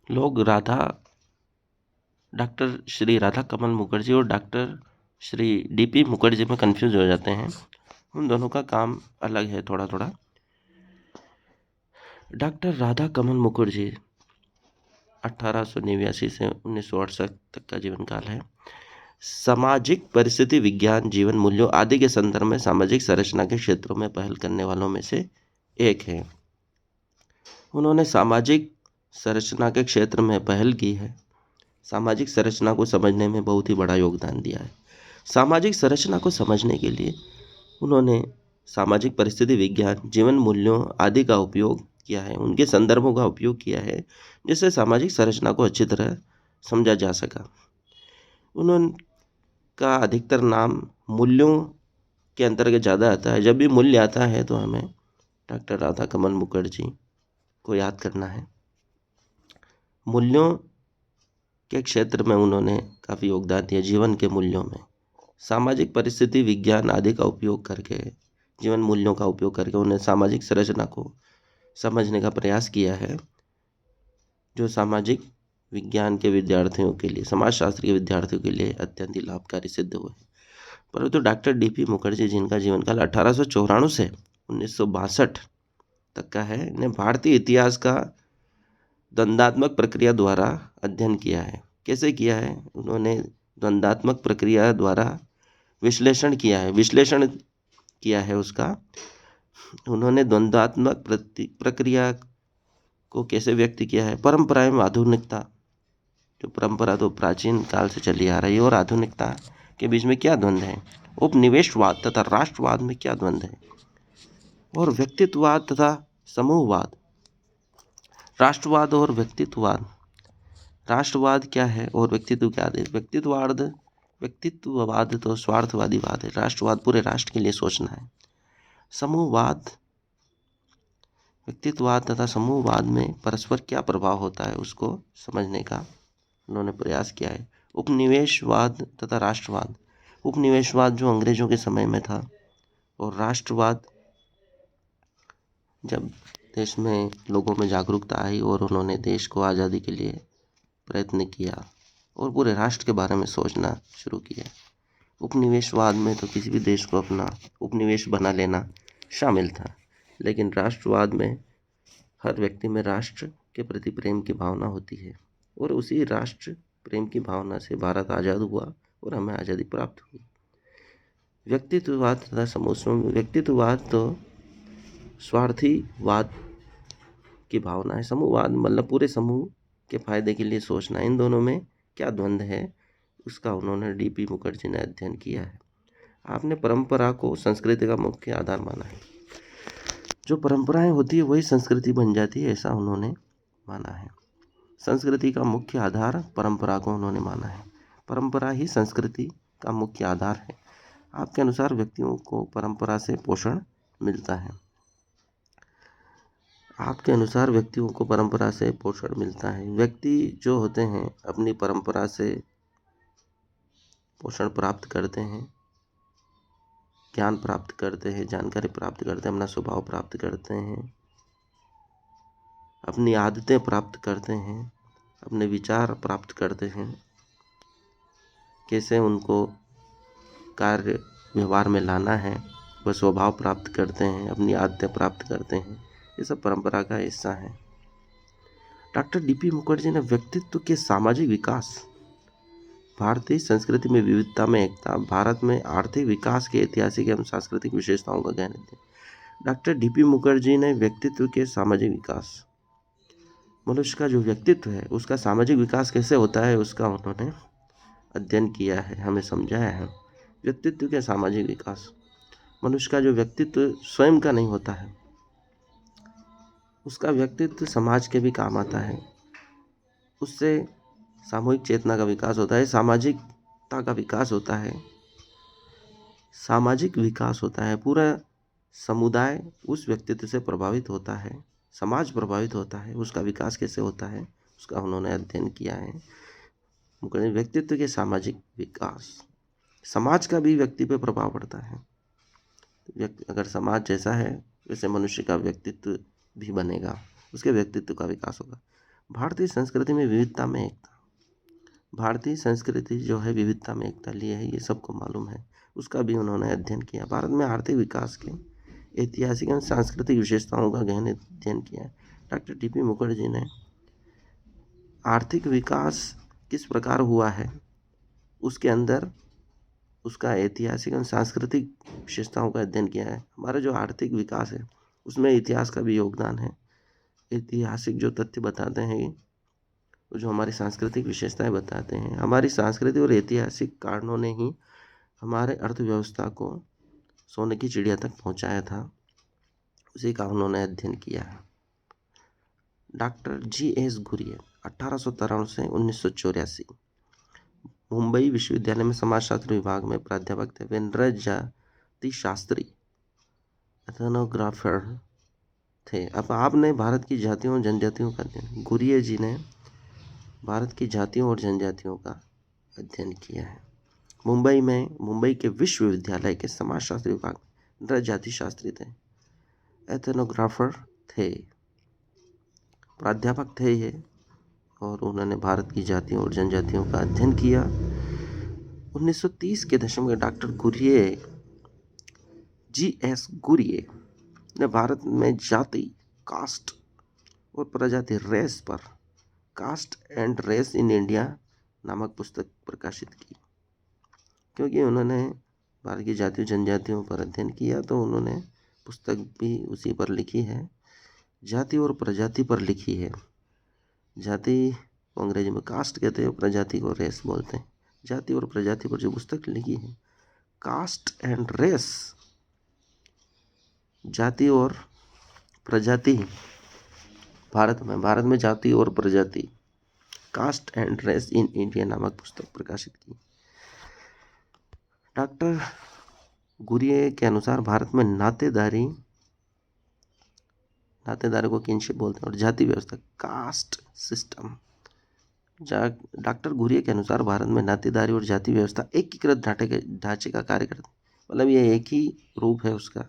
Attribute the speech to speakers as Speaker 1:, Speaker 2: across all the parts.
Speaker 1: लोग डॉक्टर श्री राधा कमल मुखर्जी और doctor Shri DP Mukherjee में कंफ्यूज हो जाते हैं। उन दोनों का काम अलग है थोड़ा थोड़ा। डॉक्टर राधा कमल मुखर्जी 1889 से 1968 तक का जीवन काल है। सामाजिक परिस्थिति विज्ञान, जीवन मूल्यों आदि के संदर्भ में सामाजिक संरचना के क्षेत्रों में पहल करने वालों में से एक है। उन्होंने सामाजिक संरचना के क्षेत्र में पहल की है। सामाजिक संरचना को समझने में बहुत ही बड़ा योगदान दिया है। सामाजिक संरचना को समझने के लिए उन्होंने सामाजिक परिस्थिति विज्ञान, जीवन मूल्यों आदि का उपयोग किया है, उनके संदर्भों का उपयोग किया है, जिससे सामाजिक संरचना को अच्छी तरह समझा जा सका। उनका अधिकतर नाम मूल्यों के अंतर्गत ज़्यादा आता है। जब भी मूल्य आता है तो हमें डॉक्टर राधा कमल मुखर्जी को याद करना है। मूल्यों के क्षेत्र में उन्होंने काफ़ी योगदान दिया। जीवन के मूल्यों में सामाजिक परिस्थिति विज्ञान आदि का उपयोग करके, जीवन मूल्यों का उपयोग करके उन्हें सामाजिक संरचना को समझने का प्रयास किया है, जो सामाजिक विज्ञान के विद्यार्थियों के लिए, समाजशास्त्र के विद्यार्थियों के लिए अत्यंत ही लाभकारी सिद्ध हुए। परंतु डॉक्टर डीपी मुखर्जी, जिनका जीवन काल 1894 से 1962 तक का है, ने भारतीय इतिहास का द्वंद्वात्मक प्रक्रिया द्वारा अध्ययन किया है। कैसे किया है? उन्होंने द्वंद्वात्मक प्रक्रिया द्वारा विश्लेषण किया है उसका। उन्होंने द्वंद्वात्मक प्रक्रिया को कैसे व्यक्त किया है? परंपरा एवं आधुनिकता, जो परंपरा तो प्राचीन काल से चली आ रही है, और आधुनिकता के बीच में क्या द्वंद्व है? उपनिवेशवाद तथा राष्ट्रवाद में क्या द्वंद्व है? और व्यक्तित्ववाद तथा समूहवाद, राष्ट्रवाद और व्यक्तित्ववाद, राष्ट्रवाद क्या है और व्यक्तित्व क्या है? व्यक्तित्ववाद तो स्वार्थवादीवाद है, राष्ट्रवाद पूरे राष्ट्र के लिए सोचना है। समूहवाद, व्यक्तित्ववाद तथा समूहवाद में परस्पर क्या प्रभाव होता है उसको समझने का उन्होंने प्रयास किया है। उपनिवेशवाद तथा राष्ट्रवाद, उपनिवेशवाद जो अंग्रेजों के समय में था, और राष्ट्रवाद जब देश में लोगों में जागरूकता आई और उन्होंने देश को आज़ादी के लिए प्रयत्न किया और पूरे राष्ट्र के बारे में सोचना शुरू किया। उपनिवेशवाद में तो किसी भी देश को अपना उपनिवेश बना लेना शामिल था, लेकिन राष्ट्रवाद में हर व्यक्ति में राष्ट्र के प्रति प्रेम की भावना होती है, और उसी राष्ट्र प्रेम की भावना से भारत आज़ाद हुआ और हमें आज़ादी प्राप्त हुई। व्यक्तित्ववाद तथा समूह, व्यक्तित्ववाद तो स्वार्थीवाद की भावना है, समूहवाद मतलब पूरे समूह के फायदे के लिए सोचना। इन दोनों में क्या द्वंद्व है उसका उन्होंने डीपी मुखर्जी ने अध्ययन किया है। आपने परंपरा को संस्कृति का मुख्य आधार माना है। जो परंपराएं होती है वही संस्कृति बन जाती है, ऐसा उन्होंने माना है। संस्कृति का मुख्य आधार परंपरा को उन्होंने माना है। परंपरा ही संस्कृति का मुख्य आधार है। आपके अनुसार व्यक्तियों को परंपरा से पोषण मिलता है। आपके अनुसार व्यक्तियों को परंपरा से पोषण मिलता है। व्यक्ति जो होते हैं अपनी परंपरा से पोषण प्राप्त करते हैं, ज्ञान प्राप्त करते हैं, जानकारी प्राप्त करते हैं, अपना स्वभाव प्राप्त करते हैं, अपनी आदतें प्राप्त करते हैं, अपने विचार प्राप्त करते हैं, कैसे उनको कार्य व्यवहार में लाना है, वह स्वभाव प्राप्त करते हैं, अपनी आदतें प्राप्त करते हैं। ये सब परंपरा का हिस्सा है। डॉक्टर डीपी मुखर्जी ने व्यक्तित्व के सामाजिक विकास, भारतीय संस्कृति में विविधता में एकता, भारत में आर्थिक विकास के ऐतिहासिक एवं सांस्कृतिक विशेषताओं का ज्ञान दिया। डॉक्टर डीपी मुखर्जी ने व्यक्तित्व के सामाजिक विकास, मनुष्य का जो व्यक्तित्व है उसका सामाजिक विकास कैसे होता है उसका उन्होंने अध्ययन किया है, हमें समझाया है। व्यक्तित्व के सामाजिक विकास, मनुष्य का जो व्यक्तित्व स्वयं का नहीं होता है, उसका व्यक्तित्व समाज के भी काम आता है, उससे सामूहिक चेतना का विकास होता है, सामाजिकता का विकास होता है, सामाजिक विकास होता है। पूरा समुदाय उस व्यक्तित्व से प्रभावित होता है, समाज प्रभावित होता है। उसका विकास कैसे होता है उसका उन्होंने अध्ययन किया है। व्यक्तित्व के सामाजिक विकास, समाज का भी व्यक्ति पे प्रभाव पड़ता है। अगर समाज जैसा है वैसे मनुष्य का व्यक्तित्व भी बनेगा, उसके व्यक्तित्व का विकास होगा। भारतीय संस्कृति में विविधता में एकता। भारतीय संस्कृति जो है विविधता में एकता लिए है, ये सबको मालूम है। उसका भी उन्होंने अध्ययन किया। भारत में आर्थिक विकास के ऐतिहासिक एवं सांस्कृतिक विशेषताओं का गहन अध्ययन किया है। डॉक्टर टीपी मुखर्जी ने आर्थिक विकास किस प्रकार हुआ है उसके अंदर उसका ऐतिहासिक एवं सांस्कृतिक विशेषताओं का अध्ययन किया है। हमारा जो आर्थिक विकास है उसमें इतिहास का भी योगदान है। ऐतिहासिक जो तथ्य बताते हैं, जो हमारी सांस्कृतिक विशेषताएं बताते हैं, हमारी सांस्कृतिक और ऐतिहासिक कारणों ने ही हमारे अर्थव्यवस्था को सोने की चिड़िया तक पहुंचाया था। उसी का उन्होंने अध्ययन किया है। Doctor G.S. घुरिये 1893 से 1984 मुंबई विश्वविद्यालय में समाजशास्त्र विभाग में प्राध्यापक थे। वे नृजाति शास्त्री एथनोग्राफर थे। अब आपने भारत की जातियों और जनजातियों का अध्ययन, घुरिये जी ने भारत की जातियों और जनजातियों का अध्ययन किया है। मुंबई के विश्वविद्यालय के समाजशास्त्र विभाग में नृजाति शास्त्री थे, एथनोग्राफर थे, प्राध्यापक थे ये, और उन्होंने भारत की जातियों और जनजातियों का अध्ययन किया। 1930 के दशक में डॉक्टर G.S. घुरिये ने भारत में जाति, कास्ट और प्रजाति, रेस पर caste and race in India नामक पुस्तक प्रकाशित की। क्योंकि उन्होंने भारत की जातियों जनजातियों पर अध्ययन किया तो उन्होंने पुस्तक भी उसी पर लिखी है, जाति और प्रजाति पर लिखी है। जाति को अंग्रेजी में कास्ट कहते हैं और प्रजाति को रेस बोलते हैं। जाति और प्रजाति पर जो पुस्तक लिखी है, कास्ट एंड रेस, जाति और प्रजाति, भारत में जाति और प्रजाति, caste and race in India नामक पुस्तक प्रकाशित की। डॉक्टर घुरिये के अनुसार भारत में नातेदारी को किनशिप बोलते हैं और जाति व्यवस्था, कास्ट सिस्टम। डॉक्टर घुरिये के अनुसार भारत में नातेदारी और जाति व्यवस्था एकीकृत ढांचे का कार्य करते, मतलब ये एक ही रूप है उसका।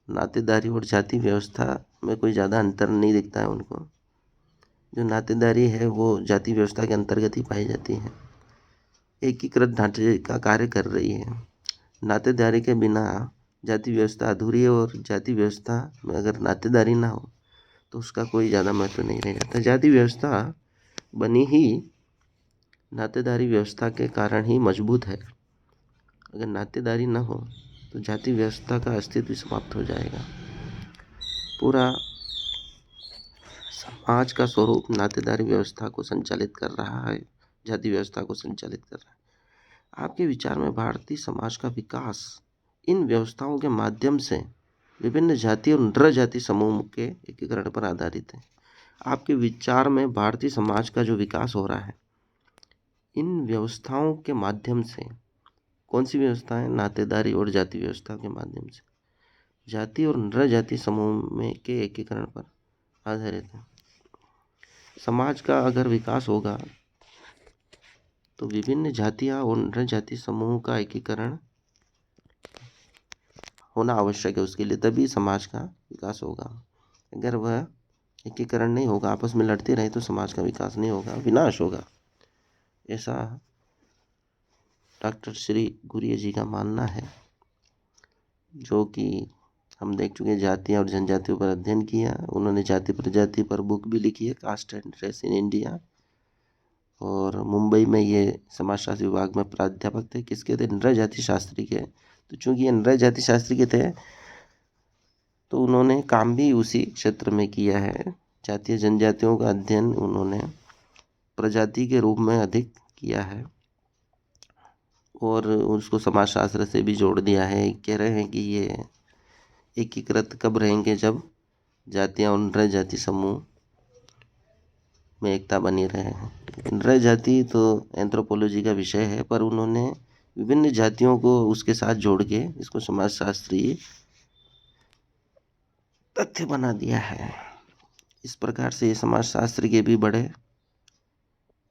Speaker 1: नातेदारी और जाति व्यवस्था में कोई ज़्यादा अंतर नहीं दिखता है उनको। जो नातेदारी है वो जाति व्यवस्था के अंतर्गत ही पाई जाती है, एकीकृत ढांचे का कार्य कर रही है। नातेदारी के बिना जाति व्यवस्था अधूरी है और जाति व्यवस्था में अगर नातेदारी ना हो तो उसका कोई ज़्यादा महत्व नहीं रह जाता। जाति व्यवस्था बनी ही नातेदारी व्यवस्था के कारण ही मजबूत है। अगर नातेदारी ना हो तो जाति व्यवस्था का अस्तित्व समाप्त हो जाएगा। पूरा समाज का स्वरूप नातेदारी व्यवस्था को संचालित कर रहा है, जाति व्यवस्था को संचालित कर रहा है। आपके विचार में भारतीय समाज का विकास इन व्यवस्थाओं के माध्यम से विभिन्न जाति और नृजाति समूह के एकीकरण पर आधारित है। आपके विचार में भारतीय समाज का जो विकास हो रहा है इन व्यवस्थाओं के माध्यम से, कौन सी व्यवस्था है? नातेदारी और जाति व्यवस्था के माध्यम से, जाति और नृजाति समूह में के एकीकरण पर आधारित है। समाज का अगर विकास होगा तो विभिन्न जातियाँ और नृजाति समूह का एकीकरण होना आवश्यक है उसके लिए, तभी समाज का विकास होगा। अगर वह एकीकरण नहीं होगा, आपस में लड़ते रहे, तो समाज का विकास नहीं होगा, विनाश होगा। ऐसा डॉक्टर श्री घुरिये जी का मानना है, जो कि हम देख चुके। जातियाँ और जनजातियों पर अध्ययन किया उन्होंने। जाति प्रजाति पर बुक भी लिखी है, caste and race in India. और मुंबई में ये समाजशास्त्र विभाग में प्राध्यापक थे। किसके थे? नृजाति शास्त्री के। तो चूंकि ये नृजाति शास्त्री के थे तो उन्होंने काम भी उसी क्षेत्र में किया है। जातीय जनजातियों का अध्ययन उन्होंने प्रजाति के रूप में अधिक किया है और उसको समाजशास्त्र से भी जोड़ दिया है। कह रहे हैं कि ये एकीकृत कब रहेंगे? जब जातियाँ और नृजाति समूह में एकता बनी रहे। नृजाति तो एंथ्रोपोलॉजी का विषय है, पर उन्होंने विभिन्न जातियों को उसके साथ जोड़ के इसको समाजशास्त्रीय तथ्य बना दिया है। इस प्रकार से ये समाजशास्त्र के भी बड़े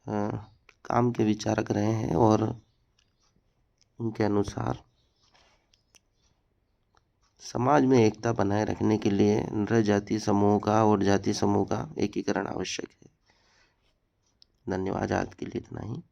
Speaker 1: काम के विचारक रहे हैं और उनके अनुसार समाज में एकता बनाए रखने के लिए नर जाति समूह का और जाति समूह का एकीकरण आवश्यक है। धन्यवाद, आज के लिए इतना ही।